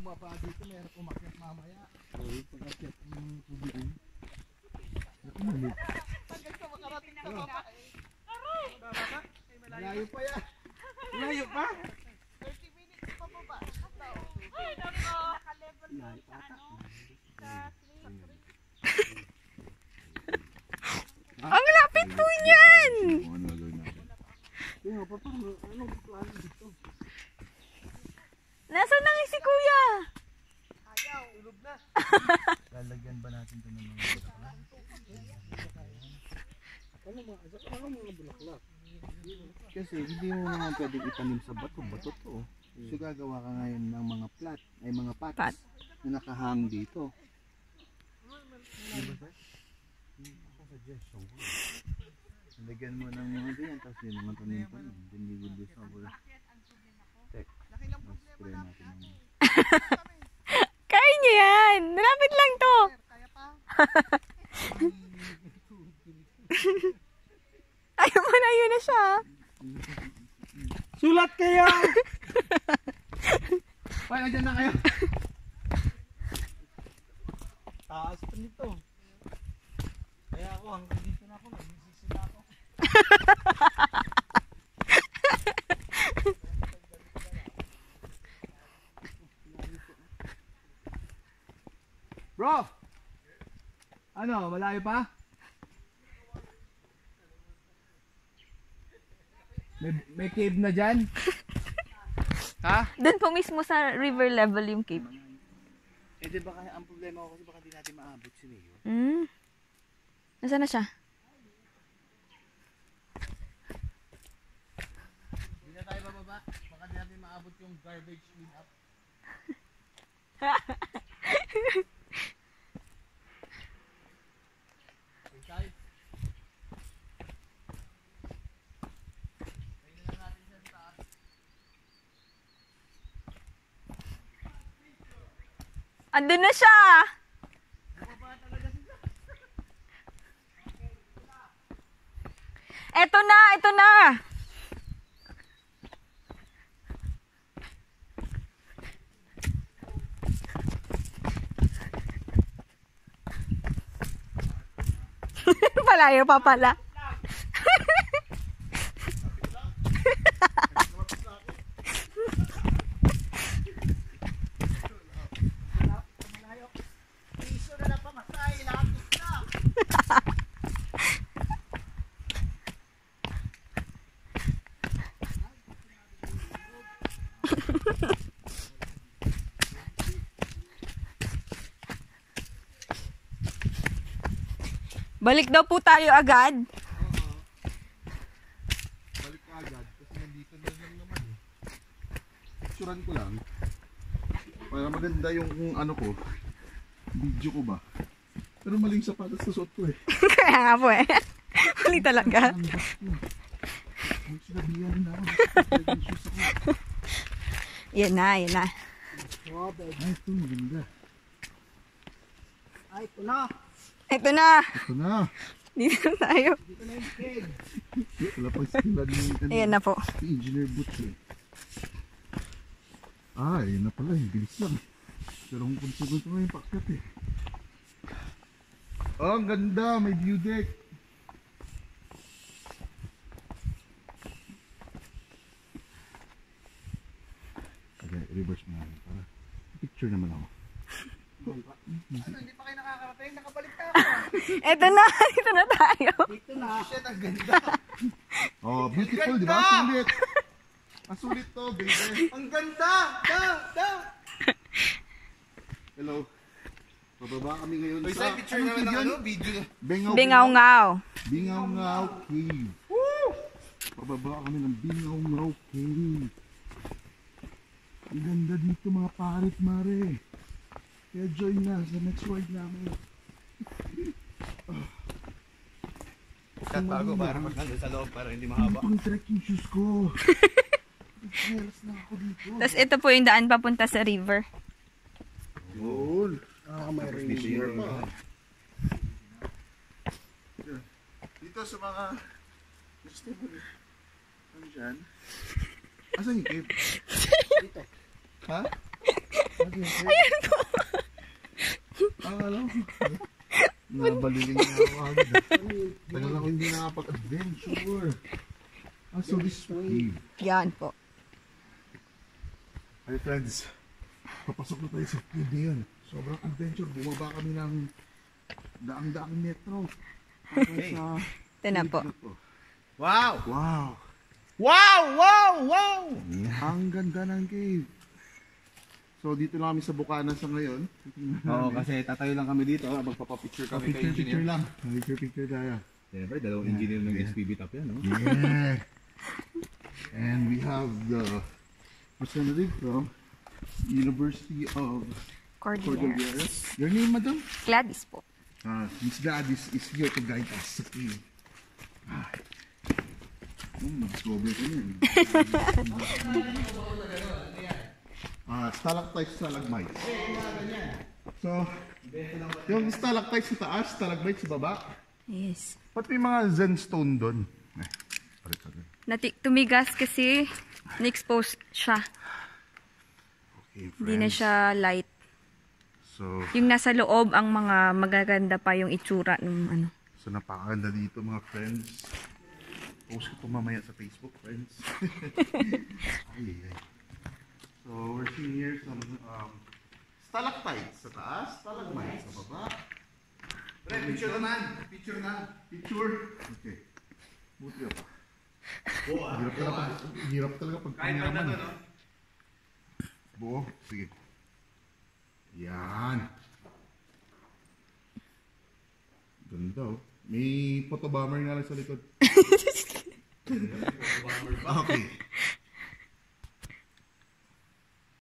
Bumaba dito, meron umakyat mamaya. Pag-akyat ng tubig. Nakumalit. Hanggang sa makarating sa baba eh. Malayo pa yan. Malayo pa? 30 minutes pa baba. Ay, nako. Naka-level po sa ano? Sa Ang lapit po niyan! Ano gawin natin? Kaya pa anong plano dito? Nasaan na si kuya? Ayaw, ulog na. Lalagyan ba natin ito ng mga bulaklak? Ano mga bulaklak? Kasi hindi mo naman pwedeng itanim sa bato to. So gagawa ka ngayon ng mga plat, ay mga pots na nakahang dito. Diba sir? Ako suggestion ko. Lagyan mo ng mga ganyan, tapos yung mga tanim-tanim. Then we will discover. Tek, spray natin ng... Kaya niyo yan! Malapit lang to! Ayaw mo na, yun na siya. Sulat kayo! Pay, nandiyan na kayo. Taas pa nito. Kaya ako, hanggang dito na ako. Nagsisi na ako. Bro! Ano, malayo pa? May cave na dyan? Ha? Doon po mismo sa river level yung cave. Eh di ba ang problema ko kasi baka di natin maabot si Leo. Nasaan na siya? Hindi na tayo bababa. Baka di natin maabot yung garbage clean up. Andun na siya! Eto na! Eto na! Malayo pa pala. Balik daw po tayo agad. Balik ka agad kasi nandito na lang naman eh. Picturean ko lang. Para maganda yung ano ko. Video ko ba. Pero maling sapatos sa suot ko eh. Kaya nga po eh. Mali talaga. Ang sinabihan na ako. Yan na, yan na. Ay, ito maganda. Ay, ito na. Ito na. Ito na. Dito na tayo. Dito na yung keg. Wala pang sila ni Ayan na po. Engineer Butch eh. Ah, yun na pala. Bilis lang. Pero kung konsugunto nga yung packet eh. Oh, ang ganda. May view deck. Okay, reverse mo natin para picture naman ako. Ano, hindi pa kayo nakakarating, nakabalik na ako. Ito na, dito na tayo. Dito na. Shit, ang ganda. Oh, beautiful, di ba? Sulit. Masulit to, baby. Ang ganda! Hello. Pababa kami ngayon sa... May picture naman ng ano, video. Bingaw-ngaw. Bingaw-ngaw Cave. Woo! Pababa kami ng Bingaw-ngaw Cave. Ang ganda dito mga parit mare. Kaya join na sa next ride namin. Cut bago para pag nandun sa loob para hindi mahaba. Ito yung trekking shoes ko. Nagsinelas na ako dito. Tapos ito po yung daan papunta sa river. Yun. May river pa. Dito sa mga... Gusto mo rin. Ano dyan? Asan yung cave? Dito. Ha? Ayan po. Akala ko. Nabalilin na ako agad. Tagal ako hindi nakapag-adventure. So this is cave. Yan po. Hi friends, papasok na tayo sa cave yun. Sobrang adventure. Bumaba kami ng daang-daang metro. Okay. Ito na po. Wow! Wow! Wow! Wow! Wow! Ang ganda ng cave. So dito lang kami sa Bukana sa ngayon. Oo, kasi tatayo lang kami dito. Magpapapicture kami kay Picture engineer. lang. Picture tayo. Siyempre, dalawang engineer ng SPB top yan, no? Yeah. And we have the representative from University of Cordillera. Cordillera. Your name, madam? Gladys po. Miss Gladys is here to guide us sa cave. Mag-discover ka niyan. Stalactites, stalagmites. So, yung stalactites sa taas, stalagmites sa baba. Yes. Ba't may mga zenstone doon? Tumigas kasi na-expose siya. Okay, Hindi na siya light. So, Yung nasa loob ang mga magaganda pa yung itsura nung ano. so napakaganda dito mga friends. Post ko ito mamaya sa Facebook, friends. ay. So, we're seeing here some stalactites sa taas, stalagmites sa baba. Pre, picture naman. Picture na. Picture. Okay. Buti ako. Hirap talaga pag kameraman. Buo. Sige. Yan. Ganda oh. May photobomber nga lang sa likod. Okay.